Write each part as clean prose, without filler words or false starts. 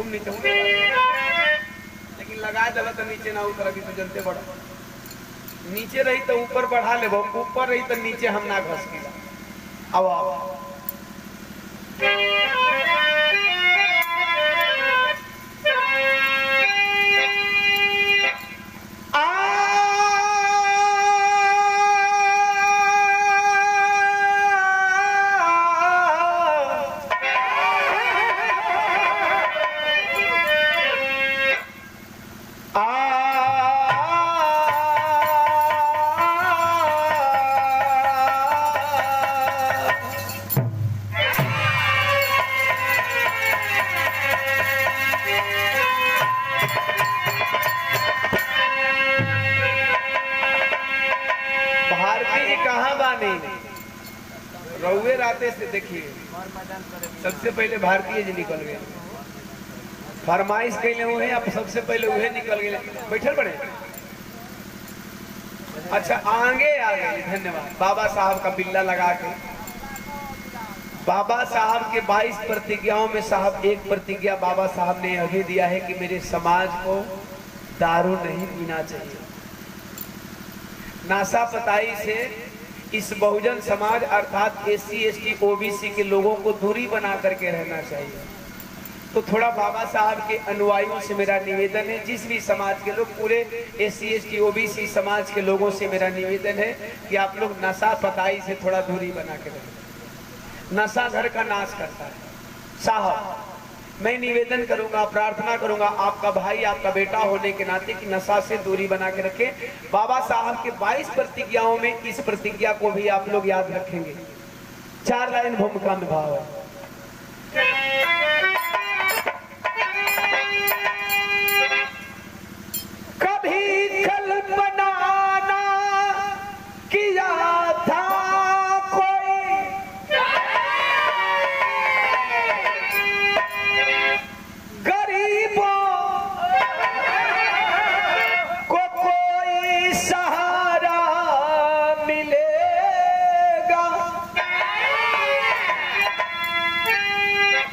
खूब नीचे लेकिन लगा दिला तो नीचे ना उतर अभी तो जलते बढ़ नीचे रही तो ऊपर बढ़ा ले ऊपर रही तो नीचे हम ना घस के अब रउए राते से देखिए सबसे पहले भारतीय जी निकल गए फरमाइश कैले हुए आप सबसे पहले वह निकल गए बैठल पड़े अच्छा आगे आ गए धन्यवाद बाबा साहब का बिल्ला लगा के बाबा साहब के 22 प्रतिज्ञाओं में साहब एक प्रतिज्ञा बाबा साहब ने अभी दिया है कि मेरे समाज को दारू नहीं पीना चाहिए नासा पताई से इस बहुजन समाज अर्थात SC ST OBC के लोगों को दूरी बना करके रहना चाहिए तो थोड़ा बाबा साहब के अनुयायियों से मेरा निवेदन है जिस भी समाज के लोग पूरे SC ST OBC समाज के लोगों से मेरा निवेदन है कि आप लोग नशा पताई से थोड़ा दूरी बना के रहें नशा घर का नाश करता है साहब मैं निवेदन करूंगा प्रार्थना करूंगा आपका भाई आपका बेटा होने के नाते कि नशा से दूरी बना के रखें बाबा साहब के 22 प्रतिज्ञाओं में इस प्रतिज्ञा को भी आप लोग याद रखेंगे 4 लाइन भूमिका में भाव है कभी कल्पना ना किया था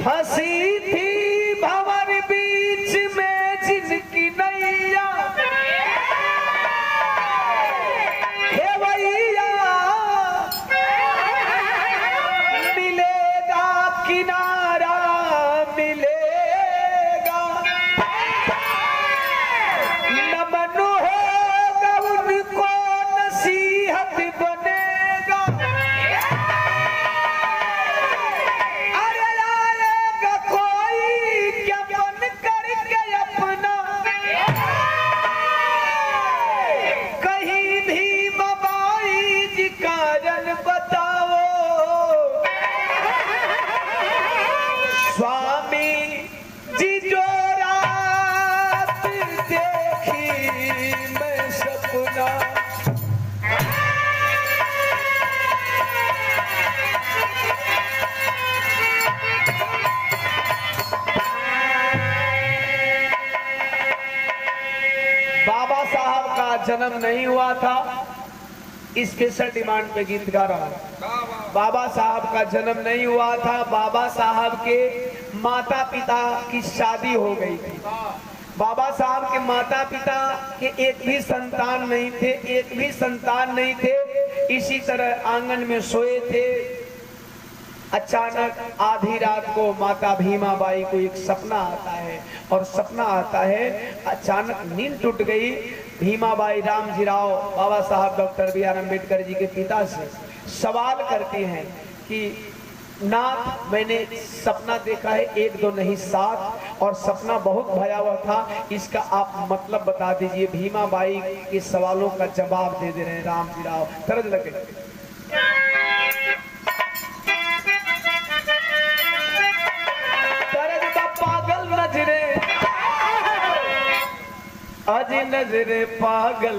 फंसी थी भंवर बीच में जिनकी नैया हे भैया मिलेगा किनारा मिलेगा नमन होगा उनको नसीहत बनेगा बाबा साहब का जन्म नहीं हुआ था स्पेशल डिमांड पे गीत गा रहा है बाबा साहब का जन्म नहीं हुआ था बाबा साहब के माता पिता की शादी हो गई थी बाबा साहब के माता पिता के एक भी संतान नहीं थे इसी तरह आंगन में सोए थे अचानक आधी रात को माता भीमाबाई को एक सपना आता है और सपना आता है अचानक नींद टूट गई भीमाबाई रामजी राव बाबा साहब डॉक्टर BR अम्बेडकर जी के पिता से सवाल करती हैं कि नाथ मैंने सपना देखा है 1 2 नहीं 7 और सपना बहुत भयावह था इसका आप मतलब बता दीजिए भीमाबाई के सवालों का जवाब दे रहे हैं रामजी राव तरज लगे पागल नजरे अज नजरे पागल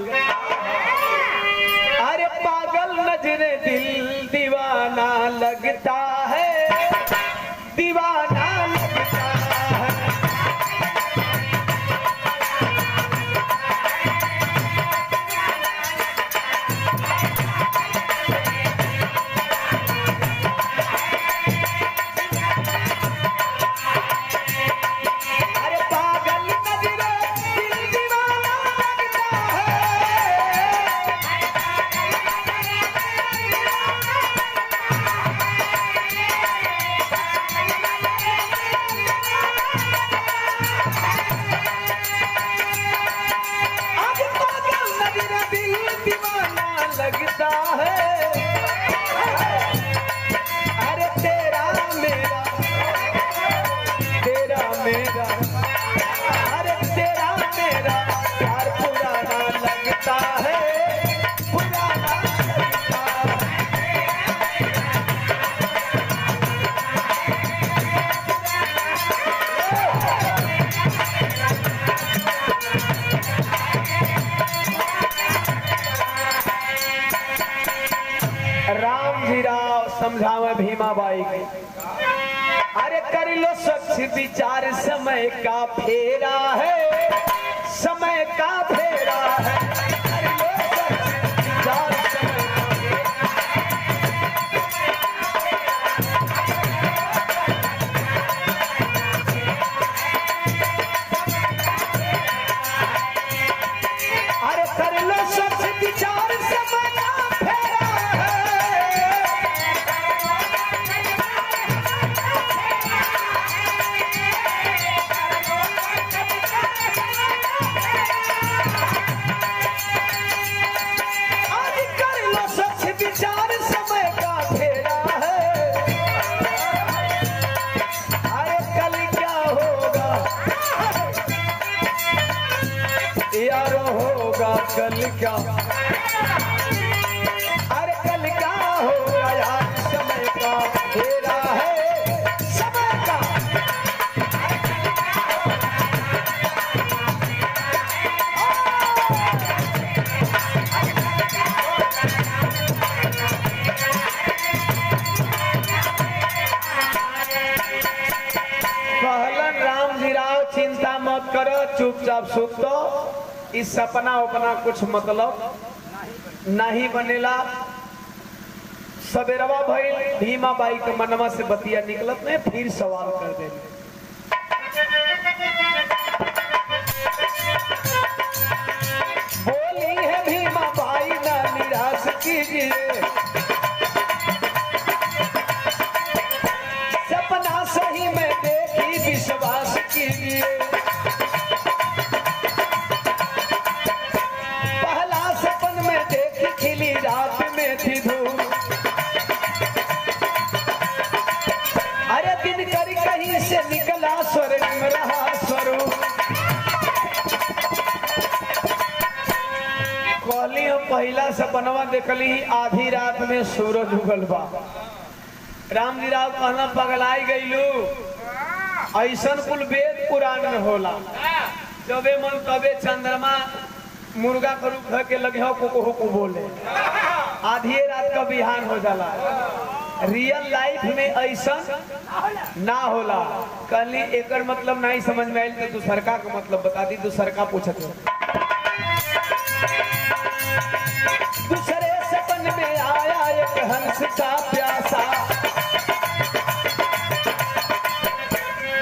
अरे पागल नजरे दिल दीवाना लगता है दीवाना लगता है मेरा, अरे तेरा मेरा प्यार पुराना लगता है, पुराना लगता राम जी राव समझावे भीमा बाई के, अरे कर लो स्वच्छ विचार, समय का फेरा है, समय का फेरा है, कर लो स्वच्छ विचार, समय का, अरे कर लो स्वच्छ विचार, समय का फेरा है। विचार समय का फेरा है, अरे कल क्या होगा यार, होगा कल क्या, अरे कल क्या होगा यार, समय का फेरा है, समय का। चिंता मत करो, चुपचाप सुत दो, इस सपना उपना कुछ मतलब नहीं बनेला। सवेरवा भइल, भीमा बाई के मनवा से बतिया निकलत में फिर सवाल कर दे। बोली है भीमा बाई ना निराश कीजिए, सपना सही में देखी विश्वास कीजिए, पहला सपन में देखी खिली रात में थी धूप, अरे दिन कर कहीं से निकला स्वर्ग में रहा स्वरूप। कहली हम पहला सपनवा देखली आधी रात में सूरज उगल बा। राम जी राव कहना पगलाई गईलू, ऐसन कुल वेद पुराण में होला, जबे मन तबे चंद्रमा मुर्गा के रूप के लगे हो को बोले, आधी रात का बिहान हो जाला। रियल लाइफ में ऐसा ना होला। कल एकर मतलब नहीं समझ में आयल तो दूसरका का मतलब बता दी। दूसरका पूछत हो, दूसरे सपन में आया एक हंस का प्यासा,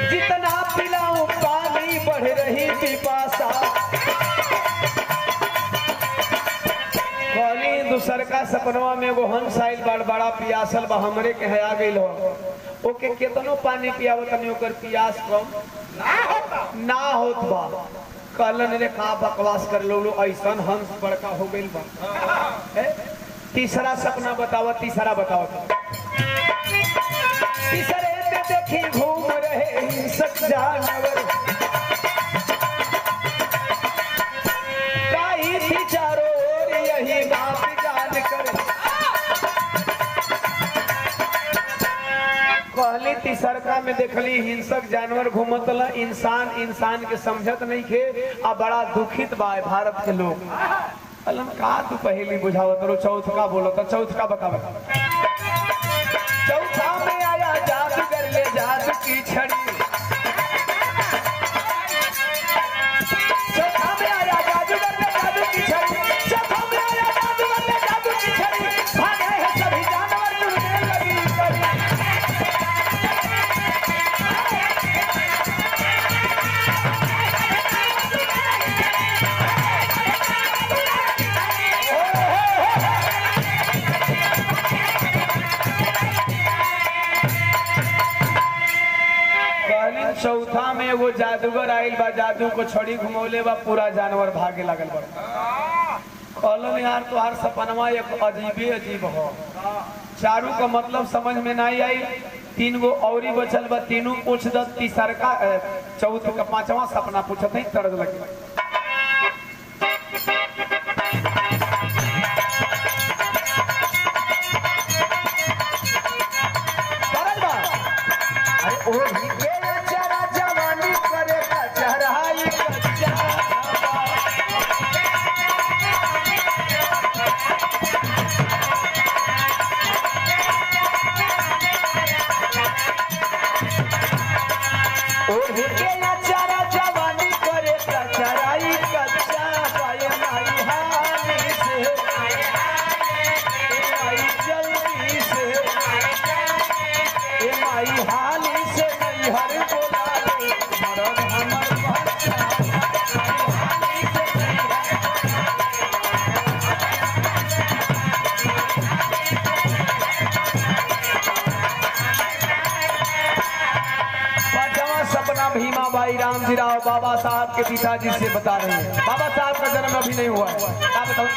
जितना पिलाऊं पानी बढ़ रही पिपासा। कहली दूसर का सपनवा में वो हंस आइल बड़ा पियासल बा, हमरे के हया गइल हो, ओके केतनो पानी पियावत नहीं, ओकर पियास कम ना होत बा। कहलन रे का बकवास कर लो, ऐसा हंस बड़का हो गइल बा। तीसरा सपना बताओ, तीसरा बताओ। तीसरे में देखी घूम रहे हिंसक जानवर, काई थी चारों ओर यही बात जान कर। कहली तीसरका में देखली हिंसक जानवर घूमतला, इंसान के समझत नहीं खे, आ बड़ा दुखित बा भारत के लोग। अलम का तू पहली बुझावत रो, चौथा बोलो तो चौथा बता। चौथा में आया जादूगर ले जादू की छड़ी, चौथा में आया जादूगर ले जादू की छड़ी, चौथा में आया जादूगर ले जादू की छड़ी, भागे हैं सभी जानवर उड़ने लगी कड़ी। चौथा में वो जादूगर आइल बा, जादू को छड़ी घुमौले बा, पूरा जानवर भागे लगल बा। कहलन यार तोहार सपनवा एक अजीब हो, चारू का मतलब समझ में नहीं आई। 3 गो औरी बचल बा, तीनों पूछ द, तीसर का चौथ का 5वां सपना पूछत है तरज लगे। भीमाबाई रामजी राव बाबा साहब के पिताजी से बता रहे हैं। बाबा साहब का जन्म अभी नहीं हुआ है। क्या बताऊं?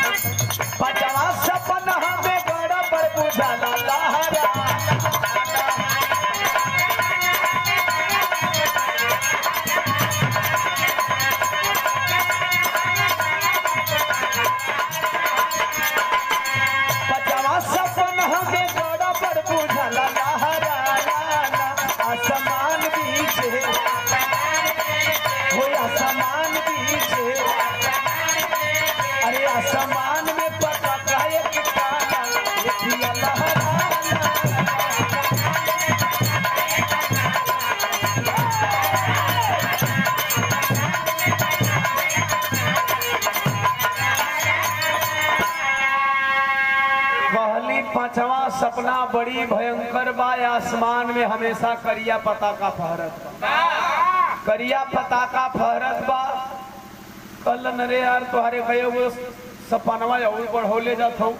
50वां सपना हमें बड़ा पर बुझाला लहरा। समान में पता काहे कि काला ये पहली 5वां सपना बड़ी भयंकर बा। आसमान में हमेशा करिया पताका फहरत बा, करिया पताका फहरत बा। कल नरे यार तुहारे गए वो सपनवा और बढ़ोले जात हो,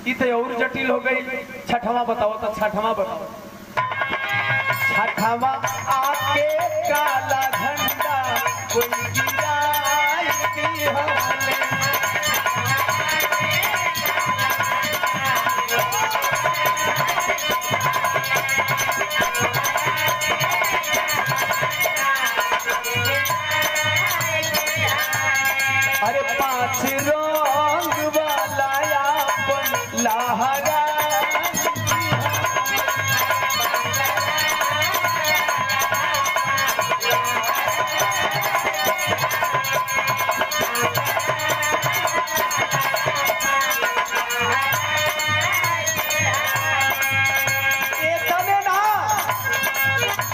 इते और जटिल हो गई। 6वां बताओ तो 6वां बताओ। 6वां आके काला झंडा कोई गिराई की हाले। अरे 5 रंग वाला अपन लहरा।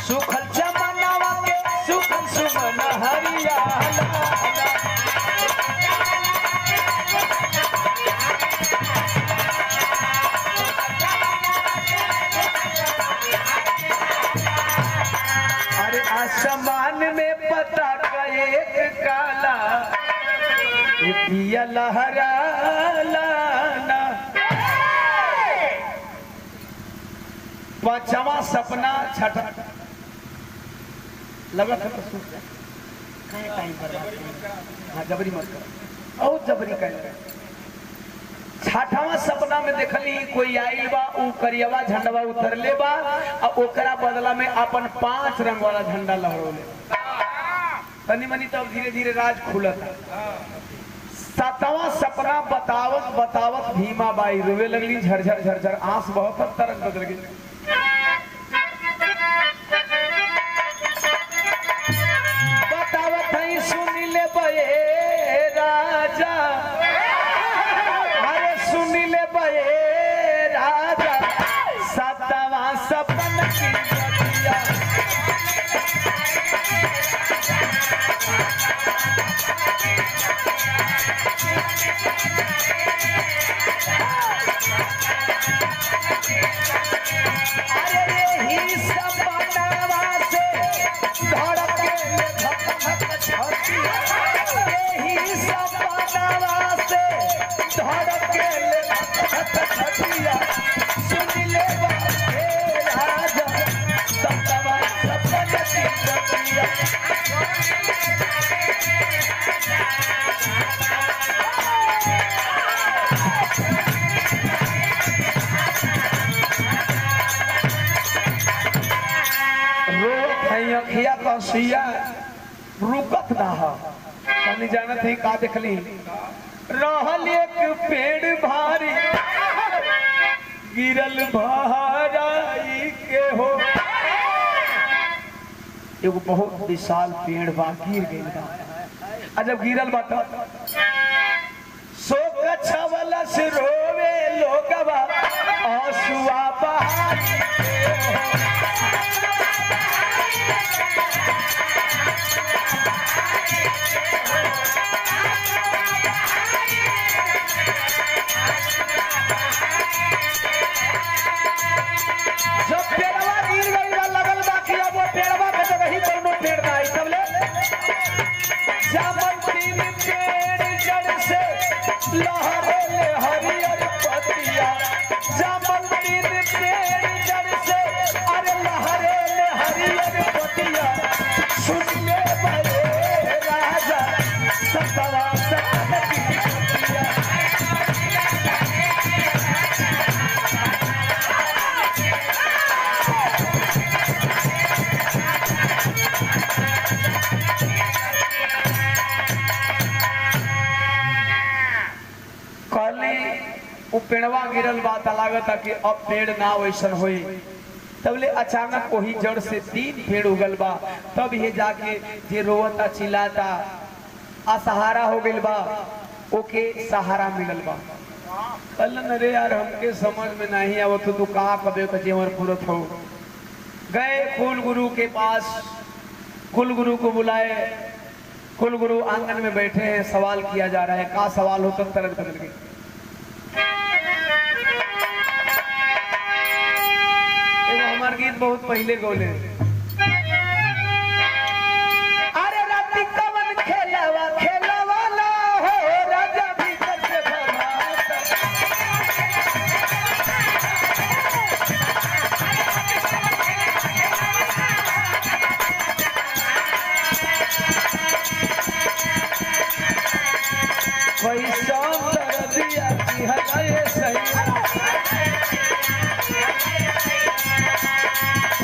सुखल चमनवा के सुखल सुमन हरियाला। आसमान में पता का एक काला पिया लहरा लाना। 5वां सपना 6 लगा था तो टाइम पर हाँ जबरी मत करो और जबरी कर। 6वां सपना में देखली कोई आइल बा, ऊ करियवा झंडवा उतरले बा और ओकरा बदला में अपन 5 रंग वाला झंडा लहरोले। तनी मनी तब धीरे धीरे राज खुलता। 7वां सपना बतावत बतावत भीमाबाई रोवे लगली, झरझर झरझर आंस बहुत तरंग बदल गई। बतावत है सुन ले बे राजा, सुन ले बे राजा 7वां सपन की बतिया। अरे यही सपनवा से धड़के धक धक छतिया। यही सपनवा से धड़के छतिया। सुन ले बे राजा 7वां सपन की बतिया। रुकत ना हो कनी जानत है का देखली रहल एक पेड़ भारी गिरल भाराई के हो एगो बहुत विशाल पेड़ बा गिर गइल बा जब गिरल बा त शोक छवला से रोवे लोगवा आंसुआ बहाई जब पेड़वा गिर गइल बा लगल बा कि अब वो पेड़वा के जगह ही कोनो पेड़ ना आई तब ले जामन तीन पेड़ जड़ से लहरे ले हरियर पतिया जामन तीन पेड़ जड़ से अरे लहरे ले हरियर पतिया सुन ले बड़े राजा सतवा सतवा की पतिया वो पेड़वा गिरल बात लागत कि अब पेड़ ना वैसन होई तब ले अचानक वही जड़ से 3 पेड़ उगल बा तब ये जाके जे रोवता चिल्लाता असहारा हो गइल बा ओके सहारा मिलल बा कलन रे यार हमके समझ में नहीं आवत तू का कबे का जेवर पूरत हो गए कुल गुरु के पास कुल गुरु को बुलाए कुल गुरु आंगन में बैठे हैं सवाल किया जा रहा है का सवाल हो तब तरह बदल गई हमार गीत बहुत पहले गोले अरे राती कवन खेलावा खेलावा ना हो राजा भीतर से भगाता पैसा कर दिया कि हटाए सही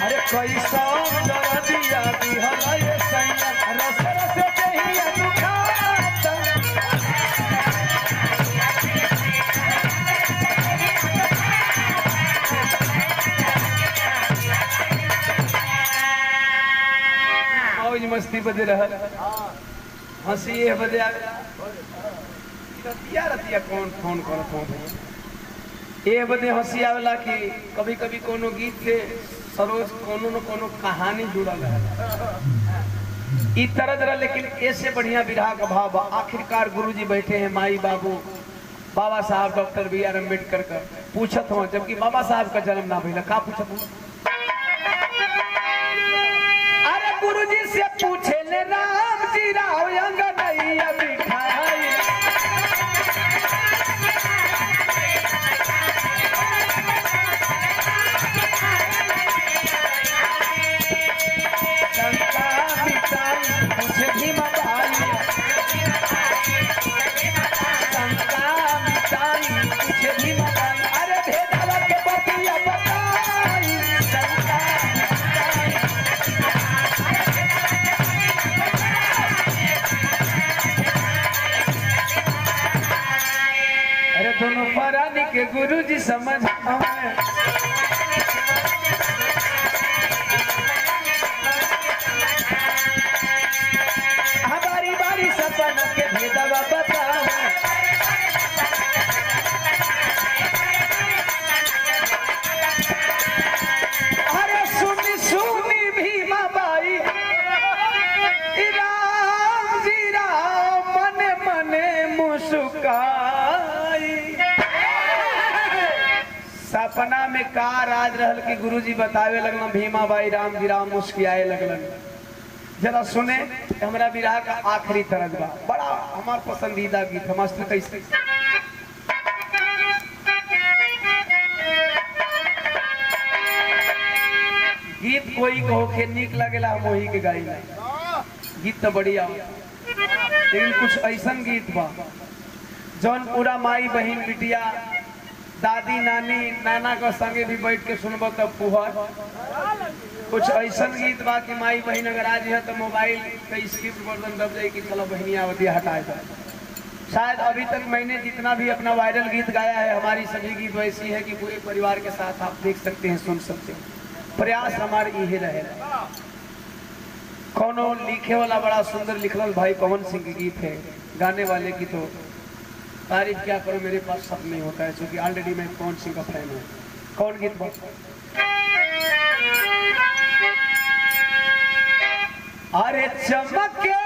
अरे कैसा कर दिया कि हमारे सैया रस रस दहिया दुखाता मौज मस्ती बजे रहल हंसी ये बजे रतिया रतिया कौन फोन करत हो ए बदे हंसी आवेला कि कभी कभी कोनो गीत से सरोज कोनो न कोनो कहानी जुड़ल है ई तरह लेकिन ऐसे बढ़िया विरह का भाव आखिरकार गुरुजी बैठे हैं माई बाबू बाबा साहब डॉक्टर B.R. अम्बेडकर का पूछत हो जबकि बाबा साहब का जन्म ना भइला का पूछत हो अरे गुरुजी से पूछे ले राम जी राव अंगनैया बिठाई दोनों परानी के गुरुजी समझ बारी बारी सपना के भेदवा बताओ अरे सुनी सुनी भीमा बाई राम जी राम मने मने मुस्काई सपना में का राज रहल कि गुरुजी बतावे लगलन भीमा बाई राम जी राम मुस्कियाए लगलन जरा सुने हमरा विरह का आखिरी तरज बा बड़ा हमार पसंदीदा गीत मस्त कैसे गीत कोई कहो के निक लगेला हम वही के गाई गीत तो बढ़िया लेकिन कुछ ऐसा गीत बा जौन पूरा माई बहन बिटिया दादी नानी नाना का संगे भी बैठ के सुनब तब पुहर कुछ ऐसा गीत बा कि माई बहन अगर आज है तो मोबाइल का स्क्रिप्ट वर्जन दब जाए कि चलो बहनिया होती हटाए दो। शायद अभी तक मैंने जितना भी अपना वायरल गीत गाया है, हमारी सभी गीत वैसी है कि पूरे परिवार के साथ आप देख सकते हैं, सुन सकते हैं। प्रयास हमारे यही रहेगा। कौनो लिखे वाला बड़ा सुंदर लिखल भाई पवन सिंह के गीत है, गाने वाले की तो तारीफ क्या करो, मेरे पास सब नहीं होता है, क्योंकि ऑलरेडी मैं पवन सिंह का फैन हूँ। कौन गीत बात? अरे चमके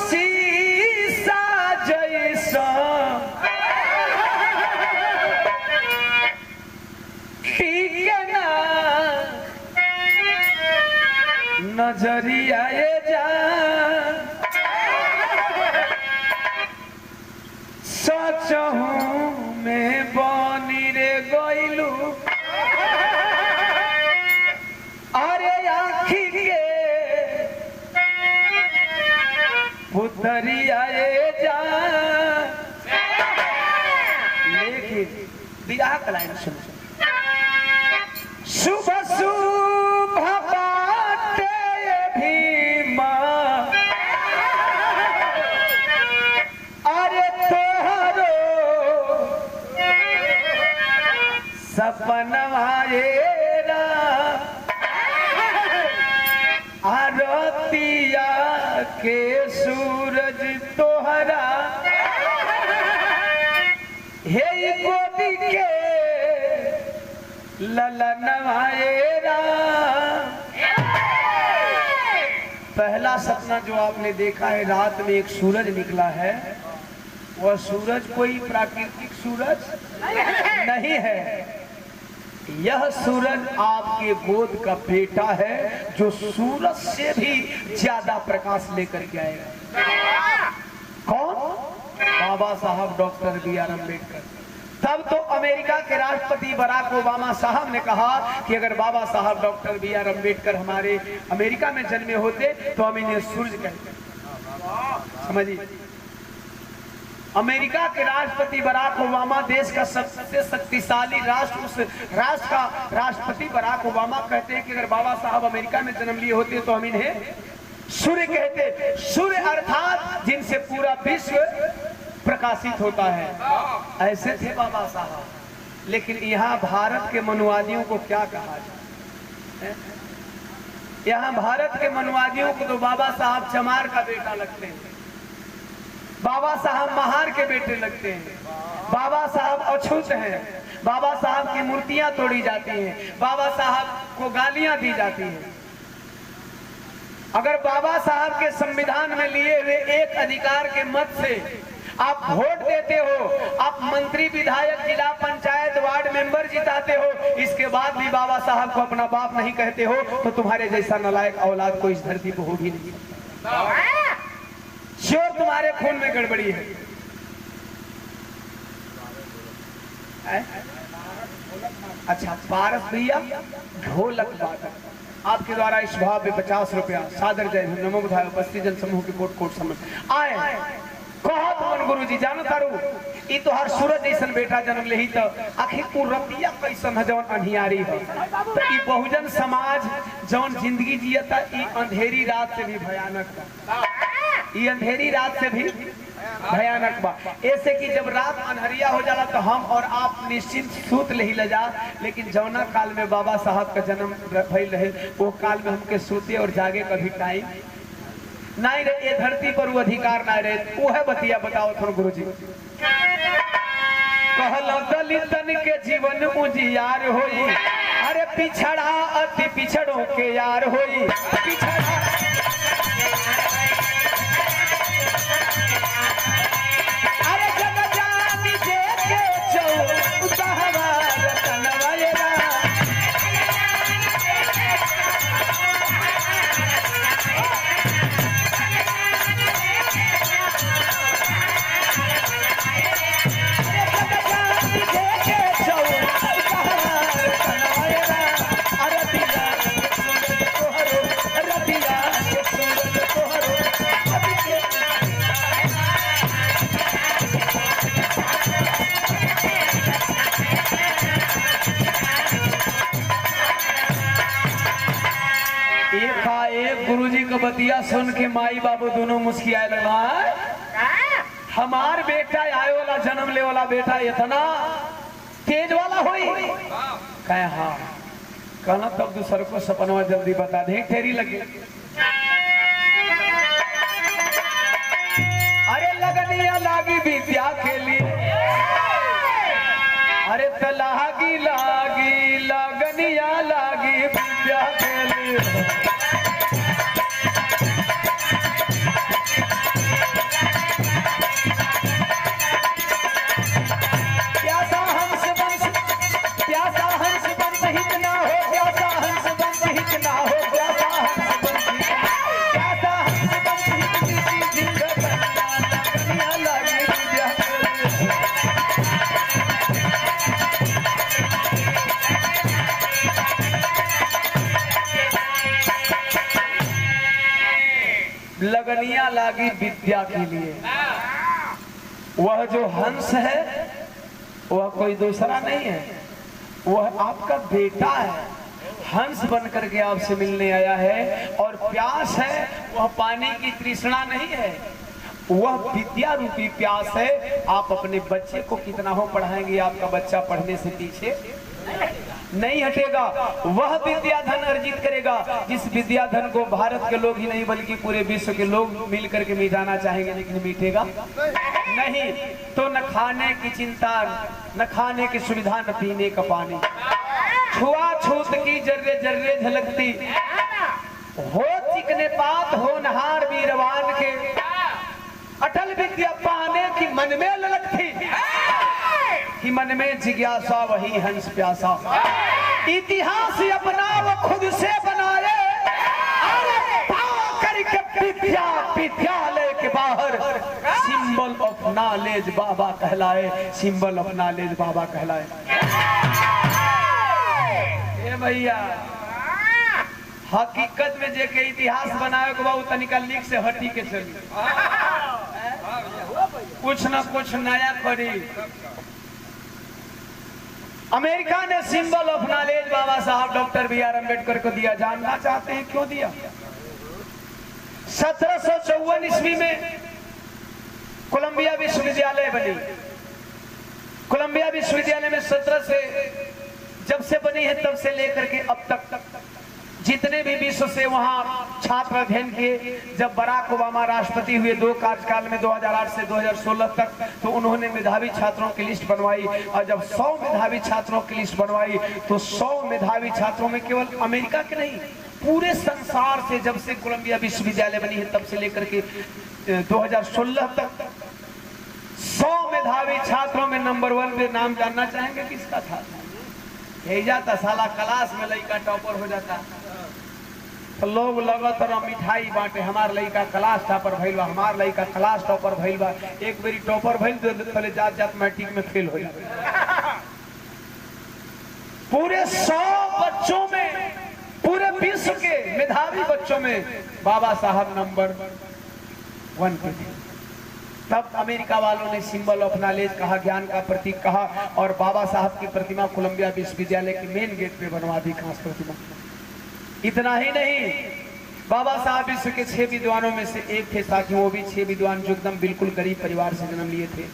शीशा जैसा टीकना नजरिया जा सचहूँ में बनी रे गइलू। अरे आखी के पुतरिया जा। लेकिन बिरहा का लाइन सुन। सुबह सुबह बाटे भी माँ, अरे तोहरो सपनवा आरतिया के सूरज तोहरा हे गोदी के ललनवाएरा। पहला सपना जो आपने देखा है, रात में एक सूरज निकला है। वह सूरज कोई प्राकृतिक सूरज नहीं है, यह सूरज आपके गोद का बेटा है, जो सूरज से भी ज्यादा प्रकाश लेकर के आएगा। कौन? बाबा साहब डॉक्टर बी.आर. अम्बेडकर। तब तो अमेरिका के राष्ट्रपति बराक ओबामा साहब ने कहा कि अगर बाबा साहब डॉक्टर बी.आर. अम्बेडकर हमारे अमेरिका में जन्मे होते तो हम इन्हें सूरज कहते। समझिए, अमेरिका के राष्ट्रपति बराक ओबामा, देश का सबसे शक्तिशाली राष्ट्र, उस राष्ट्र का राष्ट्रपति बराक ओबामा कहते हैं कि अगर बाबा साहब अमेरिका में जन्म लिए होते तो हम इन्हें सूर्य कहते। सूर्य अर्थात जिनसे पूरा विश्व प्रकाशित होता है, ऐसे थे बाबा साहब। लेकिन यहाँ भारत के मनुवादियों को क्या कहा जाए? यहाँ भारत के मनुवादियों को तो बाबा साहब चमार का बेटा लगते हैं, बाबा साहब महार के बेटे लगते हैं, बाबा साहब अछूत हैं, बाबा साहब की मूर्तियां तोड़ी जाती हैं, बाबा साहब को गालियां दी जाती हैं। अगर बाबा साहब के संविधान में लिए हुए एक अधिकार के मत से आप वोट देते हो, आप मंत्री, विधायक, जिला पंचायत, वार्ड मेंबर जिताते हो, इसके बाद भी बाबा साहब को अपना बाप नहीं कहते हो, तो तुम्हारे जैसा नालायक औलाद को इस धरती पर हो भी नहीं सकता। श्योर तुम्हारे खून में गड़बड़ी है। अच्छा पारस भैया, ढोलक वादक आपके द्वारा इस भाव में 50 रुपया सादर जय नमो बुधाय उपस्थित जन समूह के कोट कोट समझ आए। कहत मन गुरु जी जानो तारू, ई तो हर सूरज जैसन बेटा जन्म ले ही तो आखिर तू रतिया कैसन है जौन अंधियारी है। तो ई बहुजन समाज जौन जिंदगी जियता, ई अंधेरी रात से भी भयानक बा। ये अंधेरी रात से भी भयानक बा। ऐसे कि जब रात अंधरिया हो जाला तो हम और आप निश्चिंत सूत ले ही ले जा, लेकिन जौना काल में बाबा साहब का जन्म भइल रहे, वो काल में हमके सूते और जागे कभी टाइम नहीं रहे। ये धरती पर वो अधिकार ना रहे। वो है बतिया बताओ थोड़ा गुरु जी। कहला दलितन के जीवन उजियार होई, अरे पिछड़ा अति पिछड़ों के यार होई। पिछड़ा रतिया बतिया सुन के माई बाबू दोनों मुस्कियाए लगा। हमार बेटा आए वाला जन्म ले वाला बेटा इतना तेज वाला होई कहे हाँ कहना तब दूसर को सपनवा जल्दी बता दे तेरी लगे। अरे लगनिया लागी विद्या के लिए, अरे तलागी लागी लगनिया लागी विद्या के लिए। लगनिया लागी विद्या के लिए। वह जो हंस है वह कोई दूसरा नहीं है, वह आपका बेटा है। हंस बन करके आपसे मिलने आया है और प्यास है वह पानी की तृष्णा नहीं है, वह विद्या रूपी प्यास है। आप अपने बच्चे को कितना हो पढ़ाएंगे, आपका बच्चा पढ़ने से पीछे नहीं हटेगा। वह विद्या धन अर्जित करेगा जिस विद्या धन को भारत के लोग ही नहीं बल्कि पूरे विश्व के लोग मिल करके मिटाना चाहेंगे, लेकिन मिटेगा नहीं। तो न खाने की चिंता, न खाने की सुविधा, न पीने का पानी, छुआछूत की जर्रे जर्रे झलकती हो, चिकने पात हो नहार वीरवान के, अटल विद्या पाने की मन में ललकती कि मन में जिज्ञासा वही हंस प्यासा। इतिहास अपना वो खुद से बनाए, करके विद्या विद्यालय के बाहर सिंबल ऑफ नॉलेज बाबा कहलाए, सिंबल ऑफ नॉलेज बाबा कहलाए। ए भैया हकीकत में जे के इतिहास बनाए के बाद तनिका लिख से हटी के चली, कुछ न कुछ नया करी। अमेरिका ने सिंबल ऑफ नॉलेज बाबा साहब डॉक्टर बी.आर. अम्बेडकर को दिया। जानना चाहते हैं क्यों दिया? 1754 ईस्वी में कोलंबिया विश्वविद्यालय बनी। कोलंबिया विश्वविद्यालय में 17 से जब से बनी है तब से लेकर के अब तक जितने भी विश्व से वहां छात्र अध्ययन किए। जब बराक ओबामा राष्ट्रपति हुए 2 कार्यकाल में 2008 से 2016 तक, तो उन्होंने मेधावी छात्रों की लिस्ट बनवाई और जब 100 मेधावी छात्रों की लिस्ट बनवाई तो 100 मेधावी छात्रों में केवल अमेरिका के नहीं पूरे संसार से, जब से कोलंबिया विश्वविद्यालय बनी है तब से लेकर के 2016 तक 100 मेधावी छात्रों में नंबर 1 पे नाम जानना चाहेंगे किसका था? यही जाता साला क्लास में लड़का टॉपर हो जाता तो लोग लगत रहा मिठाई बांटे, हमार लड़का क्लास टॉपर भइल बा, हमार लड़का क्लास टॉपर भइल बा। एक बारी टॉपर भइल तो पहले जात जात मैट्रिक में फेल हो जाए। पूरे 100 बच्चों में, पूरे विश्व के मेधावी बच्चों में बाबा साहब नंबर 1 पे थे। तब अमेरिका वालों ने सिंबल ऑफ नॉलेज कहा, ज्ञान का प्रतीक कहा, और बाबा साहब की प्रतिमा कोलंबिया विश्वविद्यालय के मेन गेट पे बनवा दी, खास प्रतिमा। इतना ही नहीं, बाबा साहब विश्व के 6 विद्वानों में से एक थे, ताकि वो भी 6 विद्वान जो एकदम बिल्कुल गरीब परिवार से जन्म लिए थे।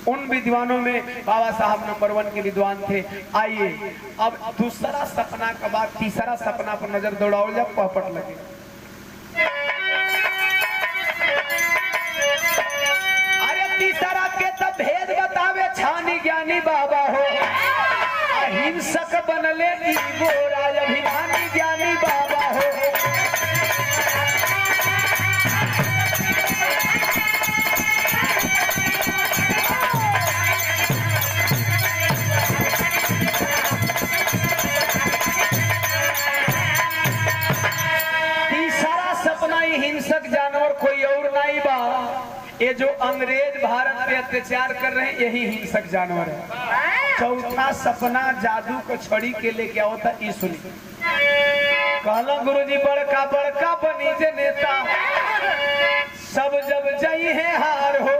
उन विद्वानों में बाबा साहब नंबर 1 के विद्वान थे। आइए अब दूसरा सपना के बाद तीसरा सपना पर नजर दौड़ाओ, जब पहपट लगे। तीसरा के तब भेद बतावे छानी ज्ञानी बाबा हो, अहिंसक बनले गोरा अभिमानी ज्ञानी बाबा हो। तीसरा सपना ही हिंसक जानवर कोई और नहीं बा। ये जो अंग्रेज भारत पे अत्याचार कर रहे हैं यही हिंसक जानवर है। चौथा सपना जादू को छड़ी के लेके आओ था, ई सुनी। कहला गुरुजी बड़का बड़का बनी जे नेता, सब जब जई है हार हो।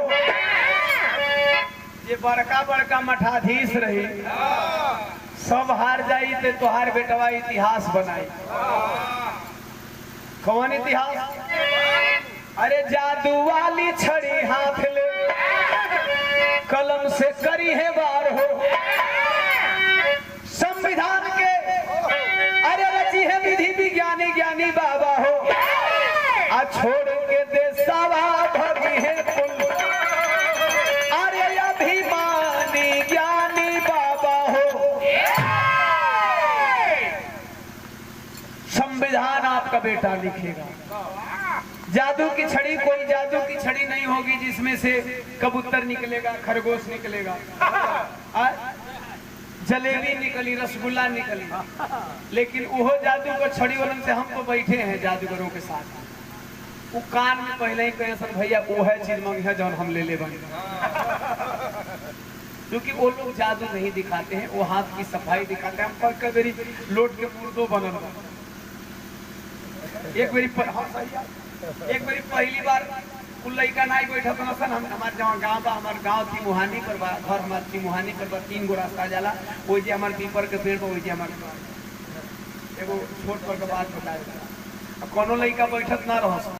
ये बड़का बड़का मठाधीश रही, सब हार जाई ते तोहार बेटवा इतिहास बनाई। कौन इतिहास? अरे जादू वाली छड़ी हाथ ले कलम से करी है वार हो, संविधान के अरे रची है विधि विज्ञानी ज्ञानी बाबा हो, आ छोड़ के देशवा भगी है कुल, अरे अभिमानी ज्ञानी बाबा हो। संविधान आपका बेटा लिखेगा। जादू की छड़ी कोई जादू की छड़ी नहीं होगी जिसमें से कबूतर निकलेगा, खरगोश निकलेगा, जलेबी निकली, रसगुल्ला निकली, लेकिन वो जादू का छड़ी वालन से हम तो बैठे हैं जादूगरों के साथ, वो कान में पहले ही कहे सर भैया वो है चीज मंगिया जौन हम ले बने, क्योंकि वो लोग जादू नहीं दिखाते हैं, वो हाथ की सफाई दिखाते हैं। हम पर कबेरी लोट के मुर्दो बनल, एक बारी पहली बार लड़का नहीं बैठा तो सन, हम हमारे जहाँ गाँव बा, हमारे गाँव तिमुहानी पर बा, घर हमारे तिमुहानी पर बा, 3 गो रास्ता जाला, वो जे हमारे पीपर के पेड़ पर, वो जे हमारे एगो छोट पर के बात बताए, कोनो लड़का बैठत ना रह।